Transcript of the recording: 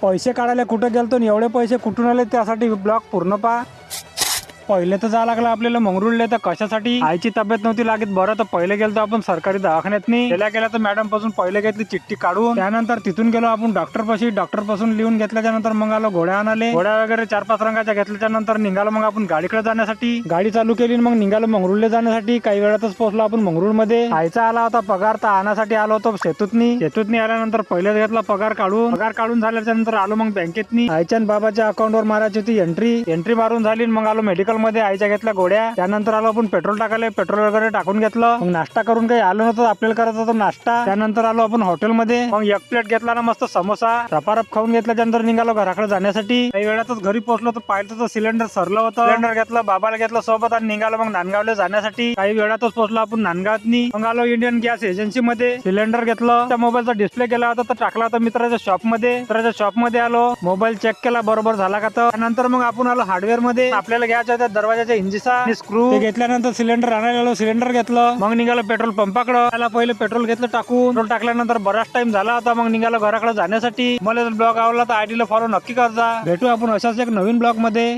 पैसे काढायला कुठे गेलतो आणि एवढे पैसे कुठून आले त्यासाठी ब्लॉग पूर्ण पहा. पहिले तर जावं लागलं आपल्याला मंगरुळले. तर कशासाठी? आईची तब्येत नव्हती लागत बरं. तर पहिले गेलो आपण सरकारी दवाखान्यात. गेल्या तर मॅडम पासून पहिले घेतली चिठ्ठी काढून. त्यानंतर तिथून गेलो आपण डॉक्टर पाशी. डॉक्टर पासून लिहून घेतल्याच्या नंतर मग आलो घोड्या आणाले. घोड्या वगैरे 4-5 रंगाच्या घेतल्याच्या नंतर निघालो मग आपण गाडीकडे जाण्यासाठी. गाडी चालू केली मग निघालो मंगरुळले जाण्यासाठी. काही वेळातच पोहोचलो आपण मंगरुळमध्ये. आईचा आला होता पगार तर आणण्यासाठी आलो होतो शेतूतनी आल्यानंतर पहिलेच घेतला पगार काढून झाल्याच्या नंतर आलो मग बँकेतनी. आईच्या बाबाच्या अकाउंटवर मारायची होती एंट्री मारून झाली. मग आलो मेडिकल मध्ये. आईच्या घेतल्या गोड्या. त्यानंतर आलो आपण पेट्रोल टाकायला. पेट्रोल वगैरे टाकून घेतलं. मग नाश्ता करून काही आलो नव्हतं आपल्याला करायचा होता नाश्ता. त्यानंतर आलो आपण हॉटेलमध्ये. मग एक प्लेट घेतला ना मस्त समोसा. रपारप खाऊन घेतल्याच्या नंतर निघालो घराकडे जाण्यासाठी. काही वेळातच घरी पोहोचलो तर पाहिलं तर सिलेंडर सरलं होतं. सिलेंडर घेतलं बाबाला घेतलं सोबत आणि निघालो मग नांदगावला जाण्यासाठी. काही वेळातच पोहोचलो आपण नांदगावातनी. मग आलो इंडियन गॅस एजन्सी मध्ये. सिलेंडर घेतलं. त्या मोबाईलचा डिस्प्ले केला होता तर टाकला होता मित्राच्या शॉप मध्ये आलो. मोबाईल चेक केला बरोबर झाला का. तर त्यानंतर मग आपण आलो हार्डवेअर मध्ये. आपल्याला घ्यायच्या होत्या दरवाजाच्या इंजिसा आणि स्क्रू. ते घेतल्यानंतर सिलेंडर आणायला आलो. सिलेंडर घेतलं. मग निघालो पेट्रोल पंपाकडे. त्याला पहिले पेट्रोल घेतलं टाकून. पेट्रोल टाकल्यानंतर बराच टाइम झाला होता. मग निघालो घराकडे जाण्यासाठी. मला ब्लॉग आवडला तर आयडीला फॉलो नक्की करजा. भेटू आपण अशाच एक नवीन ब्लॉग मध्ये.